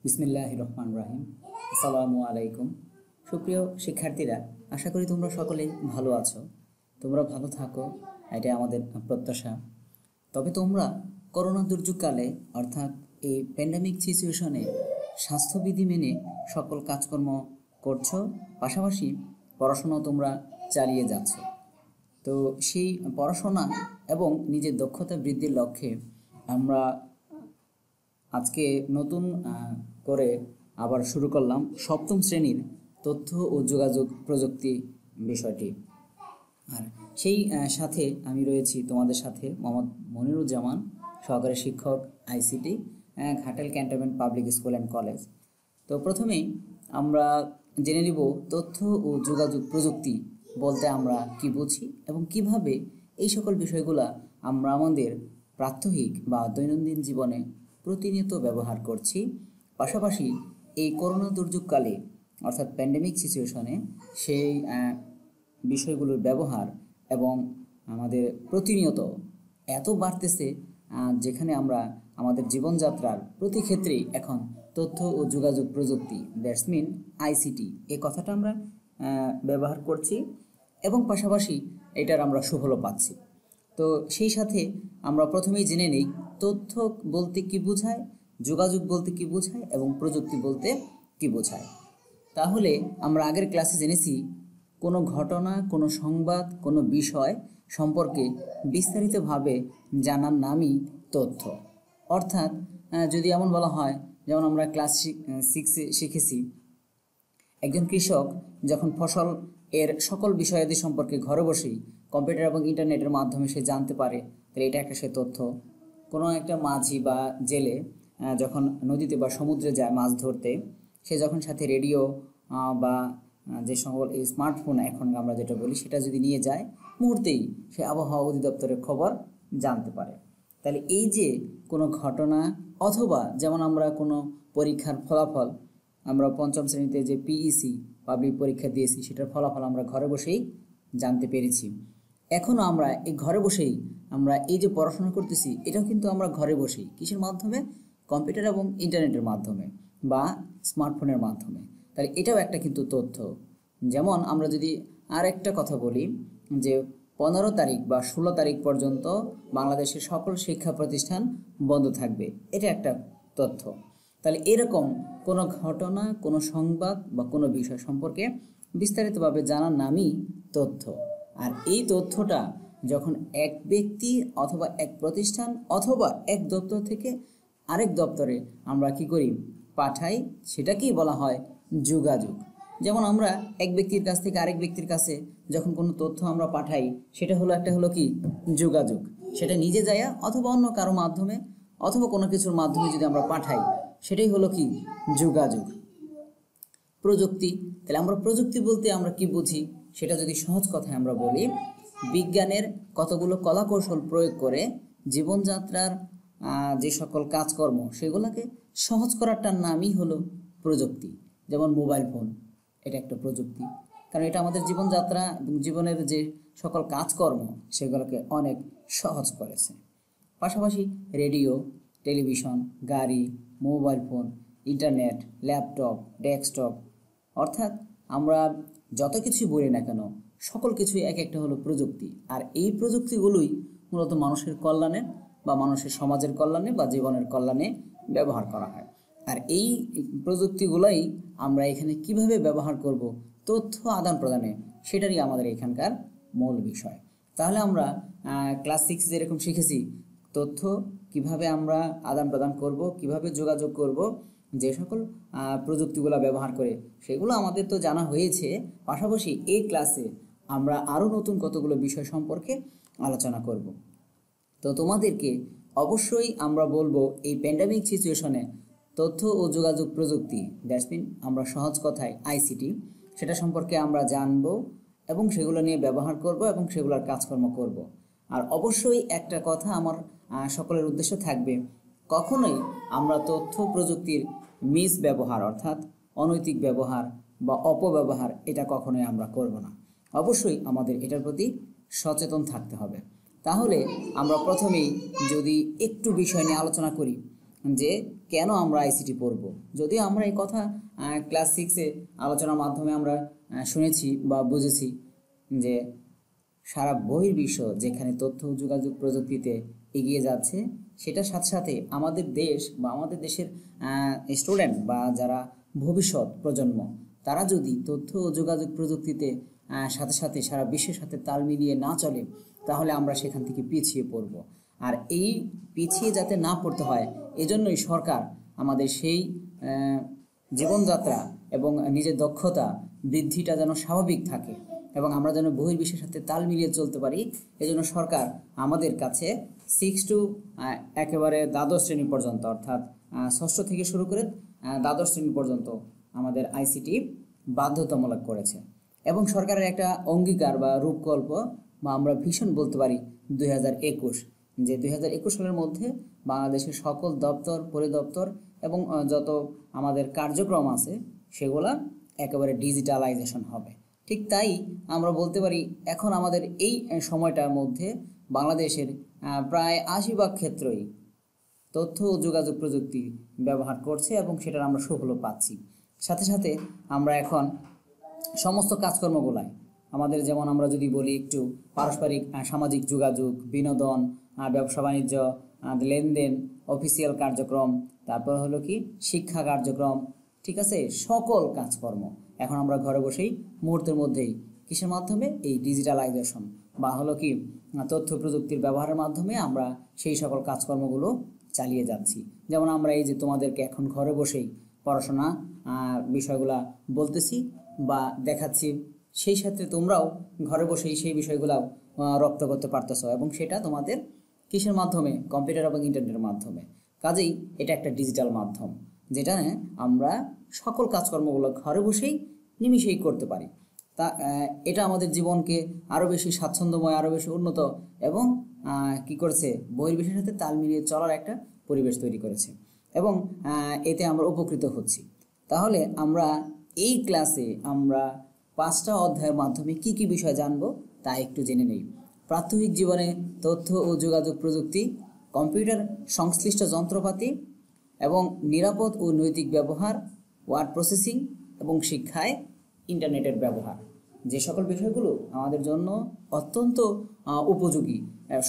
বিসমিল্লাহির রহমানির রহিম। আসসালামু আলাইকুম। সুপ্রিয় শিক্ষার্থীরা, আশা করি তোমরা সকলেই ভালো আছো। তোমরা ভালো থাকো, এটাই আমাদের প্রত্যাশা। তবে তোমরা করোনা দুর্যোগকালে অর্থাৎ এই প্যান্ডেমিক সিচুয়েশনে স্বাস্থ্যবিধি মেনে সকল কাজকর্ম করছো, পাশাপাশি পড়াশোনাও তোমরা চালিয়ে যাচ্ছ। তো সেই পড়াশোনা এবং নিজের দক্ষতা বৃদ্ধির লক্ষ্যে আমরা আজকে নতুন করে আবার শুরু করলাম সপ্তম শ্রেণীর তথ্য ও যোগাযোগ প্রযুক্তি বিষয়টি। আর সেই সাথে আমি রয়েছি তোমাদের সাথে মোহাম্মদ মনিরুজ্জামান, সহকারী শিক্ষক ICT, Ghatal cantonment public school and college. তো প্রথমেই আমরা জেনে নিব তথ্য ও যোগাযোগ প্রযুক্তি বলতে আমরা কি বুঝি এবং কিভাবে এই সকল বিষয়গুলো আমরা আমাদের প্রাত্যহিক বা দৈনন্দিন জীবনে প্রতিনিয়ত ব্যবহার করছি। পাশাপাশি এই করোনা দুর্যোগকালে অর্থাৎ প্যান্ডেমিক সিচুয়েশনে সেই বিষয়গুলোর ব্যবহার এবং আমাদের প্রতিনিয়ত এত বাড়তেছে, যেখানে আমরা আমাদের জীবনযাত্রার প্রতি ক্ষেত্রেই এখন তথ্য ও যোগাযোগ প্রযুক্তি দ্যাটস মিন আইসিটি এই কথাটা আমরা ব্যবহার করছি এবং পাশাপাশি এটার আমরা সুফলও পাচ্ছি। তো সেই সাথে আমরা প্রথমেই জেনে নেই তথ্য বলতে কি বোঝায়, যোগাযোগ বলতে কি বোঝায় এবং প্রযুক্তি বলতে কি বোঝায়। তাহলে আমরা আগের ক্লাসে জেনেছি কোনো ঘটনা, কোনো সংবাদ, কোনো বিষয় সম্পর্কে বিস্তারিতভাবে জানার নামই তথ্য। অর্থাৎ যদি এমন বলা হয়, যেমন আমরা ক্লাস 6-এ শিখেছি, একজন কৃষক যখন ফসল এর সকল বিষয়াদি সম্পর্কে ঘরে বসেই কম্পিউটার এবং ইন্টারনেটের মাধ্যমে সে জানতে পারে, তাহলে এটা একটা সে তথ্য। কোনো একটা মাঝি বা জেলে যখন নদীতে বা সমুদ্রে যায় মাছ ধরতে, সে যখন সাথে রেডিও বা যে সকল এই স্মার্টফোন এখন আমরা যেটা বলি সেটা যদি নিয়ে যায়, মুহূর্তেই সে আবহাওয়া অধিদপ্তরের খবর জানতে পারে। তাহলে এই যে কোনো ঘটনা অথবা যেমন আমরা কোনো পরীক্ষার ফলাফল, আমরা পঞ্চম শ্রেণীতে যে পিইসি পাবলিক পরীক্ষা দিয়েছি সেটার ফলাফল আমরা ঘরে বসেই জানতে পেরেছি। এখনও আমরা এই ঘরে বসেই আমরা এই যে পড়াশোনা করতেছি, এটাও কিন্তু আমরা ঘরে বসেই কিসের মাধ্যমে, কম্পিউটার এবং ইন্টারনেটের মাধ্যমে বা স্মার্টফোনের মাধ্যমে। তাহলে এটাও একটা কিন্তু তথ্য। যেমন আমরা যদি আর একটা কথা বলি যে 15 তারিখ বা 16 তারিখ পর্যন্ত বাংলাদেশের সকল শিক্ষা প্রতিষ্ঠান বন্ধ থাকবে, এটা একটা তথ্য। তাহলে এরকম কোনো ঘটনা, কোনো সংবাদ বা কোনো বিষয় সম্পর্কে বিস্তারিতভাবে জানার নামই তথ্য। আর এই তথ্যটা যখন এক ব্যক্তি অথবা এক প্রতিষ্ঠান অথবা এক দপ্তর থেকে আরেক দপ্তরে আমরা কি করি, পাঠাই, সেটাকেই বলা হয় যোগাযোগ। যেমন আমরা এক ব্যক্তির কাছ থেকে আরেক ব্যক্তির কাছে যখন কোনো তথ্য আমরা পাঠাই, সেটা হলো কি যোগাযোগ। সেটা নিজে যায় অথবা অন্য কারো মাধ্যমে অথবা কোনো কিছুর মাধ্যমে যদি আমরা পাঠাই, সেটাই হলো কি যোগাযোগ। প্রযুক্তি, তাহলে আমরা প্রযুক্তি বলতে আমরা কি বুঝি সেটা যদি সহজ কথায় আমরা বলি, বিজ্ঞানের কতগুলো কলাকৌশল প্রয়োগ করে জীবনযাত্রার যে সকল কাজকর্ম সেগুলোকে সহজ করাটার নামই হলো প্রযুক্তি। যেমন মোবাইল ফোন, এটা একটা প্রযুক্তি, কারণ এটা আমাদের জীবনযাত্রা এবং জীবনের যে সকল কাজকর্ম সেগুলোকে অনেক সহজ করেছে। পাশাপাশি রেডিও, টেলিভিশন, গাড়ি, mobile phone, internet, laptop, desktop, অর্থাৎ আমরা যত কিছুই বলি না কেন সকল কিছুই এক একটা হলো প্রযুক্তি। আর এই প্রযুক্তিগুলোই মূলত মানুষের কল্যাণে বা মানুষের সমাজের কল্যাণে বা জীবনের কল্যাণে ব্যবহার করা হয়। আর এই প্রযুক্তিগুলোই আমরা এখানে কিভাবে ব্যবহার করব তথ্য আদান প্রদানে, সেটারই আমাদের এখানকার মূল বিষয়। তাহলে আমরা ক্লাস 6 যেরকম শিখেছি তথ্য কিভাবে আমরা আদান প্রদান করব, কিভাবে যোগাযোগ করব, যে সকল প্রযুক্তিগুলো ব্যবহার করে সেগুলো আমাদের তো জানা হয়েছে। পাশাপাশি এই ক্লাসে আমরা আরও নতুন কতগুলো বিষয় সম্পর্কে আলোচনা করব। তো তোমাদেরকে অবশ্যই আমরা বলবো এই প্যান্ডেমিক সিচুয়েশনে তথ্য ও যোগাযোগ প্রযুক্তি দ্যাটস মিন আমরা সহজ কথায় আইসিটি, সেটা সম্পর্কে আমরা জানব এবং সেগুলো নিয়ে ব্যবহার করব এবং সেগুলোর কাজকর্ম করব। আর অবশ্যই একটা কথা আমার সকলের উদ্দেশ্য থাকবে, কখনোই আমরা তথ্য প্রযুক্তির মিস ব্যবহার অর্থাৎ অনৈতিক ব্যবহার বা অপব্যবহার এটা কখনোই আমরা করব না। অবশ্যই আমাদের এটার প্রতি সচেতন থাকতে হবে। তাহলে আমরা প্রথমেই যদি একটু বিষয় নিয়ে আলোচনা করি, যে কেন আমরা আইসিটি পড়ব। যদিও আমরা এই কথা ক্লাস 6-এ আলোচনার মাধ্যমে আমরা শুনেছি বা বুঝেছি যে সারা বহির্বিশ্ব যেখানে তথ্য ও যোগাযোগ প্রযুক্তিতে এগিয়ে যাচ্ছে, সেটার সাথে সাথে আমাদের দেশ বা আমাদের দেশের স্টুডেন্ট বা যারা ভবিষ্যৎ প্রজন্ম, তারা যদি তথ্য ও যোগাযোগ প্রযুক্তিতে সাথে সাথে সারা বিশ্বের সাথে তাল মিলিয়ে না চলে, তাহলে আমরা সেখান থেকে পিছিয়ে পড়ব। আর এই পিছিয়ে যাতে না পড়তে হয়, এজন্যই সরকার আমাদের সেই জীবনযাত্রা এবং নিজের দক্ষতা বৃদ্ধিটা যেন স্বাভাবিক থাকে এবং আমরা যেন বহির্বিশ্বের সাথে তাল মিলিয়ে চলতে পারি, এজন্য সরকার আমাদের কাছে 6 টু একেবারে দ্বাদশ শ্রেণী পর্যন্ত, অর্থাৎ ষষ্ঠ থেকে শুরু করে দ্বাদশ শ্রেণী পর্যন্ত আমাদের আইসিটি বাধ্যতামূলক করেছে। এবং সরকারের একটা অঙ্গীকার বা রূপকল্প বা আমরা ভিশন বলতে পারি 2021, যে 2021 সালের মধ্যে বাংলাদেশের সকল দপ্তর, পরিদপ্তর এবং যত আমাদের কার্যক্রম আছে সেগুলা একেবারে ডিজিটালাইজেশন হবে। ঠিক তাই আমরা বলতে পারি এখন আমাদের এই সময়টার মধ্যে বাংলাদেশের প্রায় 80% ক্ষেত্রই তথ্য ও যোগাযোগ প্রযুক্তি ব্যবহার করছে এবং সেটার আমরা সুফলও পাচ্ছি। সাথে সাথে আমরা এখন সমস্ত কাজকর্মগুলায় আমাদের, যেমন আমরা যদি বলি একটু পারস্পরিক সামাজিক যোগাযোগ, বিনোদন, ব্যবসা বাণিজ্য, লেনদেন, অফিসিয়াল কার্যক্রম, তারপর হলো কি শিক্ষা কার্যক্রম, ঠিক আছে, সকল কাজকর্ম এখন আমরা ঘরে বসেই মুহূর্তের মধ্যেই কিসের মাধ্যমে, এই ডিজিটালাইজেশন বা হলো কি তথ্য প্রযুক্তির ব্যবহারের মাধ্যমে আমরা সেই সকল কাজকর্মগুলো চালিয়ে যাচ্ছি। যেমন আমরা এই যে তোমাদেরকে এখন ঘরে বসেই পড়াশোনা বিষয়গুলা বলতেছি বা দেখাচ্ছি, সেই ক্ষেত্রে তোমরাও ঘরে বসেই সেই বিষয়গুলাও রপ্ত করতে পারতেছো এবং সেটা তোমাদের কিসের মাধ্যমে, কম্পিউটার এবং ইন্টারনেটের মাধ্যমে। কাজেই এটা একটা ডিজিটাল মাধ্যম, যেটা আমরা সকল কাজকর্মগুলো ঘরে বসেই নিমিষেই করতে পারি। তা এটা আমাদের জীবনকে আরও বেশি স্বাচ্ছন্দ্যময়, আরও বেশি উন্নত এবং কি করেছে, বহির্বিশ্বের সাথে তাল মিলিয়ে চলার একটা পরিবেশ তৈরি করেছে এবং এতে আমরা উপকৃত হচ্ছি। তাহলে আমরা এই ক্লাসে আমরা 5টা অধ্যায়ের মাধ্যমে কি কি বিষয় জানবো তা একটু জেনে নেই। প্রাত্যহিক জীবনে তথ্য ও যোগাযোগ প্রযুক্তি, কম্পিউটার সংশ্লিষ্ট যন্ত্রপাতি এবং নিরাপদ ও নৈতিক ব্যবহার, ওয়ার্ড প্রসেসিং এবং শিক্ষায় ইন্টারনেটের ব্যবহার, যে সকল বিষয়গুলো আমাদের জন্য অত্যন্ত উপযোগী,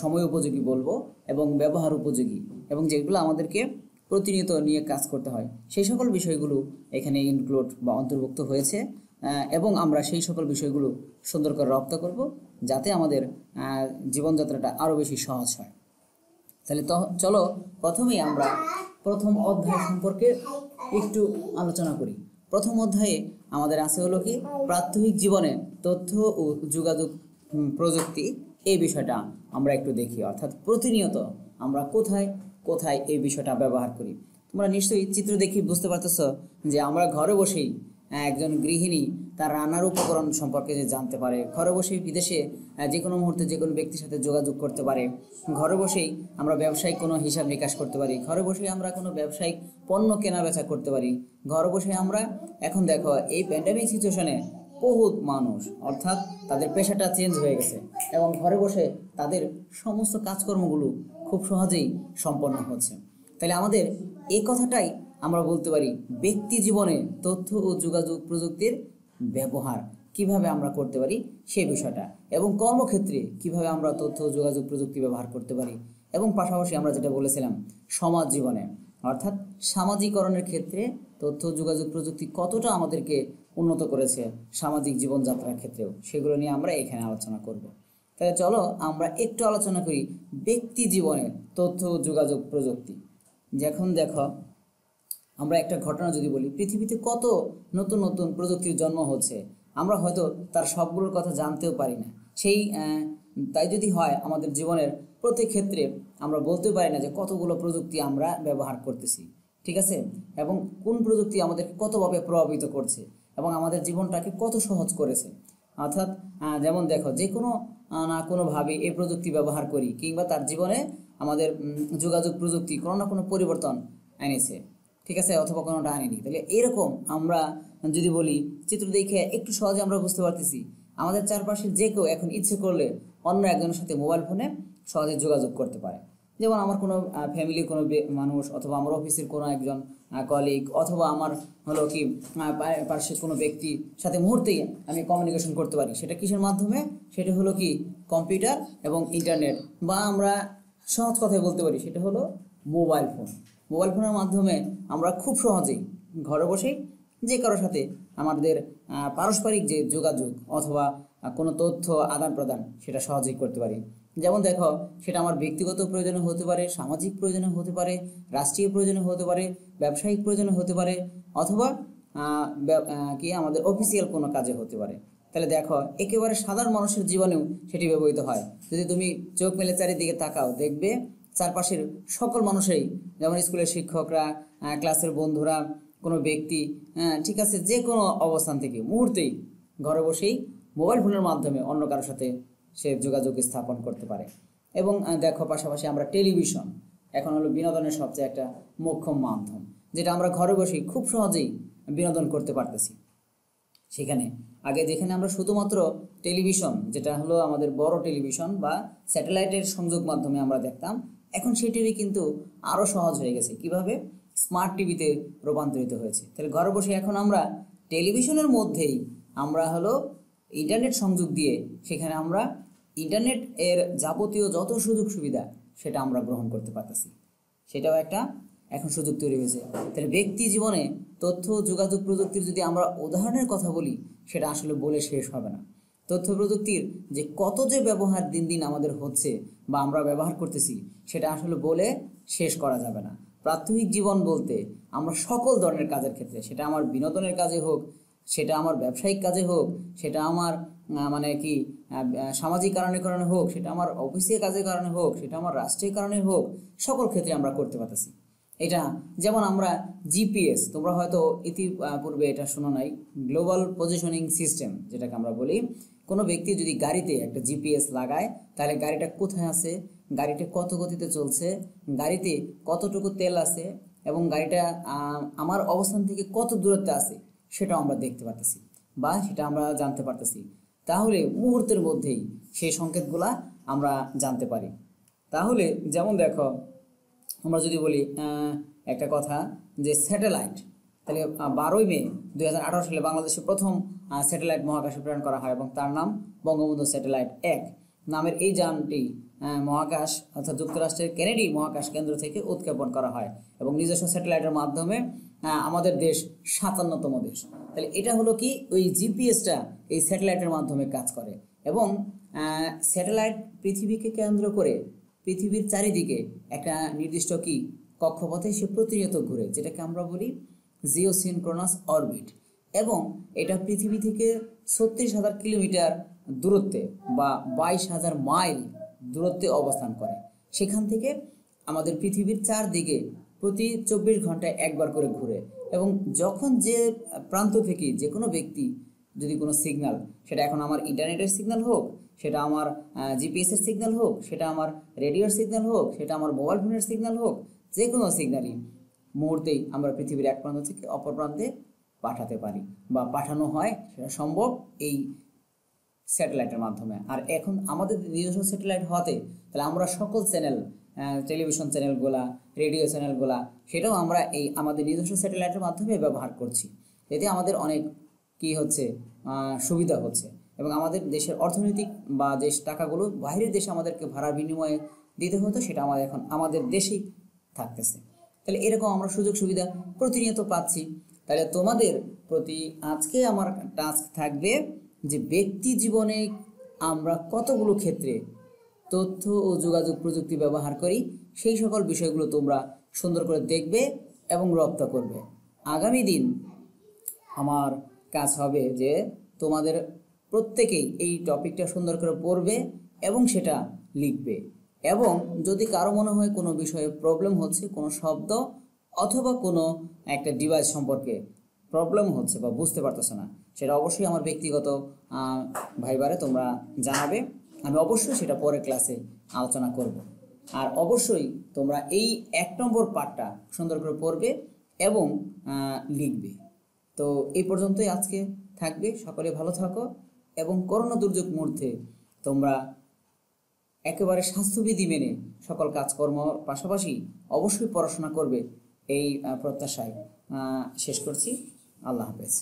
সময় উপযোগী বলবো এবং ব্যবহার উপযোগী এবং যেগুলো আমাদেরকে প্রতিনিয়ত নিয়ে কাজ করতে হয়, সেই সকল বিষয়গুলো এখানে ইনক্লুড বা অন্তর্ভুক্ত হয়েছে এবং আমরা সেই সকল বিষয়গুলো সুন্দর করে রপ্ত করব যাতে আমাদের জীবনযাত্রাটা আরও বেশি সহজ হয়। তাহলে চলো প্রথমেই আমরা প্রথম অধ্যায় সম্পর্কে একটু আলোচনা করি। প্রথম অধ্যায়ে আমাদের আছে হলো কি প্রাত্যহিক জীবনে তথ্য ও যোগাযোগ প্রযুক্তি, এই বিষয়টা আমরা একটু দেখি, অর্থাৎ প্রতিনিয়ত আমরা কোথায় কোথায় এই বিষয়টা ব্যবহার করি। তোমরা নিশ্চয়ই চিত্র দেখি বুঝতে পারতেছো যে আমরা ঘরে বসেই একজন গৃহিণী তার রান্নার উপকরণ সম্পর্কে যে জানতে পারে, ঘরে বসেই বিদেশে যে কোনো মুহূর্তে যে কোনো ব্যক্তির সাথে যোগাযোগ করতে পারে, ঘরে বসেই আমরা ব্যবসায়িক কোনো হিসাব নিকাশ করতে পারি, ঘরে বসেই আমরা কোনো ব্যবসায়িক পণ্য কেনা বেচা করতে পারি, ঘরে বসে আমরা এখন দেখো এই প্যান্ডেমিক সিচুয়েশনে বহুত মানুষ, অর্থাৎ তাদের পেশাটা চেঞ্জ হয়ে গেছে এবং ঘরে বসে তাদের সমস্ত কাজকর্মগুলো খুব সহজেই সম্পন্ন হচ্ছে। তাহলে আমাদের এই কথাটাই আমরা বলতে পারি ব্যক্তি জীবনে তথ্য ও যোগাযোগ প্রযুক্তির ব্যবহার কিভাবে আমরা করতে পারি সেই বিষয়টা, এবং কর্মক্ষেত্রে কিভাবে আমরা তথ্য ও যোগাযোগ প্রযুক্তি ব্যবহার করতে পারি, এবং পাশাপাশি আমরা যেটা বলেছিলাম সমাজ জীবনে অর্থাৎ সামাজিকরণের ক্ষেত্রে তথ্য ও যোগাযোগ প্রযুক্তি কতটা আমাদেরকে উন্নত করেছে সামাজিক জীবনযাত্রার ক্ষেত্রেও, সেগুলো নিয়ে আমরা এখানে আলোচনা করব। তাহলে চলো আমরা একটু আলোচনা করি ব্যক্তি জীবনে তথ্য ও যোগাযোগ প্রযুক্তি। যখন দেখো আমরা একটা ঘটনা যদি বলি, পৃথিবীতে কত নতুন নতুন প্রযুক্তির জন্ম হচ্ছে, আমরা হয়তো তার সবগুলোর কথা জানতেও পারি না। তাই যদি হয় আমাদের জীবনের প্রত্যেক ক্ষেত্রে আমরা বলতে পারি না যে কতগুলো প্রযুক্তি আমরা ব্যবহার করতেছি, ঠিক আছে, এবং কোন প্রযুক্তি আমাদেরকে কতভাবে প্রভাবিত করছে এবং আমাদের জীবনটাকে কত সহজ করেছে। অর্থাৎ যেমন দেখো যে কোনো না কোনোভাবে এই প্রযুক্তি ব্যবহার করি কিংবা তার জীবনে আমাদের যোগাযোগ প্রযুক্তি কোনো না কোনো পরিবর্তন এনেছে, ঠিক আছে, অথবা কোনোটা আনেনি। তাহলে এরকম আমরা যদি বলি চিত্র দেখে একটু সহজে আমরা বুঝতে পারতেছি আমাদের চারপাশে যে কেউ এখন ইচ্ছে করলে অন্য একজনের সাথে মোবাইল ফোনে সহজে যোগাযোগ করতে পারে। যেমন আমার কোনো ফ্যামিলির কোনো মানুষ, অথবা আমার অফিসের কোনো একজন কলিগ, অথবা আমার হলো কি পার্শ্বের কোনো ব্যক্তির সাথে মুহূর্তেই আমি কমিউনিকেশন করতে পারি। সেটা কিসের মাধ্যমে? সেটা হলো কি কম্পিউটার এবং ইন্টারনেট, বা আমরা সহজ কথায় বলতে পারি সেটা হলো মোবাইল ফোন। মোবাইল ফোনের মাধ্যমে আমরা খুব সহজেই ঘরে বসেই যে কারোর সাথে আমাদের পারস্পরিক যে যোগাযোগ অথবা কোনো তথ্য আদান প্রদান সেটা সহজেই করতে পারি। যেমন দেখো, সেটা আমার ব্যক্তিগত প্রয়োজনে হতে পারে, সামাজিক প্রয়োজনে হতে পারে, রাষ্ট্রীয় প্রয়োজনে হতে পারে, ব্যবসায়িক প্রয়োজনে হতে পারে, অথবা কি আমাদের অফিসিয়াল কোনো কাজে হতে পারে। তাহলে দেখো, একেবারে সাধারণ মানুষের জীবনেও সেটি ব্যবহৃত হয়। যদি তুমি চোখ মেলে চারিদিকে তাকাও, দেখবে চারপাশের সকল মানুষেই, যেমন স্কুলের শিক্ষকরা, ক্লাসের বন্ধুরা, কোনো ব্যক্তি, ঠিক আছে, যে কোনো অবস্থান থেকে মুহূর্তেই ঘরে বসেই মোবাইল ফোনের মাধ্যমে অন্য কারোর সাথে সে যোগাযোগ স্থাপন করতে পারে। এবং দেখো, পাশাপাশি আমরা টেলিভিশন এখন হলো বিনোদনের সবচেয়ে একটা মোক্ষম মাধ্যম, যেটা আমরা ঘরে বসেই খুব সহজেই বিনোদন করতে পারতেছি। সেখানে আগে যেখানে আমরা শুধুমাত্র টেলিভিশন, যেটা হলো আমাদের বড় টেলিভিশন বা স্যাটেলাইটের সংযোগ মাধ্যমে আমরা দেখতাম, এখন সেই টিভি কিন্তু আরও সহজ হয়ে গেছে। কিভাবে? স্মার্ট টিভিতে রূপান্তরিত হয়েছে। তাহলে ঘরে বসে এখন আমরা টেলিভিশনের মধ্যেই আমরা হলো ইন্টারনেট সংযোগ দিয়ে সেখানে আমরা ইন্টারনেট এর যাবতীয় যত সুযোগ সুবিধা সেটা আমরা গ্রহণ করতে পারতেছি। সেটাও একটা এখন সুযোগ তৈরি হয়েছে। তাহলে ব্যক্তি জীবনে তথ্য যোগাযোগ প্রযুক্তির যদি আমরা উদাহরণের কথা বলি, সেটা আসলে বলে শেষ হবে না। তথ্য প্রযুক্তির যে কত যে ব্যবহার দিন দিন আমাদের হচ্ছে বা আমরা ব্যবহার করতেছি, সেটা আসলে বলে শেষ করা যাবে না। প্রাত্যহিক জীবন বলতে আমরা সকল ধরনের কাজের ক্ষেত্রে, সেটা আমার বিনোদনের কাজে হোক, সেটা আমার ব্যবসায়িক কাজে হোক, সেটা আমার মানে কি সামাজিক কারণে হোক, সেটা আমার অফিসের কাজের কারণে হোক, সেটা আমার রাষ্ট্রীয় কারণে হোক, সকল ক্ষেত্রে আমরা করতে পারতেছি। এটা যেমন আমরা জিপিএস, তোমরা হয়তো পূর্বে এটা শোনো নাই, গ্লোবাল পজিশনিং সিস্টেম যেটাকে আমরা বলি। কোনো ব্যক্তি যদি গাড়িতে একটা জিপিএস লাগায়, তাহলে গাড়িটা কোথায় আছে, গাড়িটা কত গতিতে চলছে, গাড়িতে কতটুকু তেল আছে, এবং গাড়িটা আমার অবস্থান থেকে কত দূরত্বে আছে, সেটাও আমরা দেখতে পারতেছি বা সেটা আমরা জানতে পারতেছি। তাহলে মুহূর্তের মধ্যেই সেই সংকেতগুলা আমরা জানতে পারি। তাহলে যেমন দেখো, আমরা যদি বলি একটা কথা, যে স্যাটেলাইট, তাহলে 12ই মে 2018 সালে বাংলাদেশে প্রথম স্যাটেলাইট মহাকাশে প্রেরণ করা হয়, এবং তার নাম বঙ্গবন্ধু স্যাটেলাইট 1 নামের এই যানটি মহাকাশ অর্থাৎ যুক্তরাষ্ট্রের কেনেডি মহাকাশ কেন্দ্র থেকে উৎক্ষেপণ করা হয়, এবং নিজস্ব স্যাটেলাইটের মাধ্যমে আমাদের দেশ 57তম দেশ। তাহলে এটা হলো কি, ওই জিপিএসটা এই স্যাটেলাইটের মাধ্যমে কাজ করে, এবং স্যাটেলাইট পৃথিবীকে কেন্দ্র করে পৃথিবীর চারিদিকে একটা নির্দিষ্ট কি কক্ষপথে সে প্রতিনিয়ত ঘুরে, যেটাকে আমরা বলি জিওসিনক্রোনাস অরবিট, এবং এটা পৃথিবী থেকে 36,000 কিলোমিটার দূরত্বে বা 22,000 মাইল দূরত্বে অবস্থান করে। সেখান থেকে আমাদের পৃথিবীর চারদিকে প্রতি 24 ঘন্টায় একবার করে ঘুরে, এবং যখন যে প্রান্ত থেকে যে কোনো ব্যক্তি যদি কোনো সিগন্যাল, সেটা এখন আমার ইন্টারনেটের সিগন্যাল হোক, সেটা আমার জিপিএসের সিগন্যাল হোক, সেটা আমার রেডিওর সিগন্যাল হোক, সেটা আমার মোবাইল ফোনের সিগন্যাল হোক, যে কোনো সিগন্যালই মুহূর্তেই আমরা পৃথিবীর এক প্রান্ত থেকে অপর প্রান্তে পাঠাতে পারি বা পাঠানো হয়, সেটা সম্ভব এই স্যাটেলাইটের মাধ্যমে। আর এখন আমাদের নিজস্ব স্যাটেলাইট হওয়াতে তাহলে আমরা সকল চ্যানেল, টেলিভিশন চ্যানেলগুলা, রেডিও চ্যানেলগুলা, সেটাও আমরা এই আমাদের নিজস্ব স্যাটেলাইটের মাধ্যমে ব্যবহার করছি। এতে আমাদের অনেক কি হচ্ছে, সুবিধা হচ্ছে, এবং আমাদের দেশের অর্থনৈতিক বা যে টাকাগুলো বাইরের দেশে আমাদেরকে ভাড়া বিনিময়ে দিতে হতো, সেটা আমাদের এখন আমাদের দেশেই থাকতেছে। তাহলে এরকম আমরা সুযোগ সুবিধা প্রতিনিয়ত পাচ্ছি। তাহলে তোমাদের প্রতি আজকে আমার টাস্ক থাকবে যে ব্যক্তি জীবনে আমরা কতগুলো ক্ষেত্রে তথ্য ও যোগাযোগ প্রযুক্তি ব্যবহার করি, সেই সকল বিষয়গুলো তোমরা সুন্দর করে দেখবে এবং রপ্ত করবে। আগামী দিন আমার কাজ হবে যে তোমাদের প্রত্যেকেই এই টপিকটা সুন্দর করে পড়বে এবং সেটা লিখবে, এবং যদি কারো মনে হয় কোনো বিষয়ে প্রবলেম হচ্ছে, কোনো শব্দ অথবা কোনো একটা ডিভাইস সম্পর্কে প্রবলেম হচ্ছে বা বুঝতে পারতেছো না, সেটা অবশ্যই আমার ব্যক্তিগত ভাইবারে তোমরা জানাবে। আমি অবশ্যই সেটা পরের ক্লাসে আলোচনা করব। আর অবশ্যই তোমরা এই 1 নম্বর পার্টটা সুন্দর করে পড়বে এবং লিখবে। তো এই পর্যন্তই আজকে থাকবে। সকলে ভালো থাকো, এবং করোনা দুর্যোগ মুহূর্তে তোমরা একেবারে স্বাস্থ্যবিধি মেনে সকল কাজকর্ম পাশাপাশি অবশ্যই পড়াশোনা করবে, এই প্রত্যাশায় শেষ করছি। আল্লাহ হাফেজ।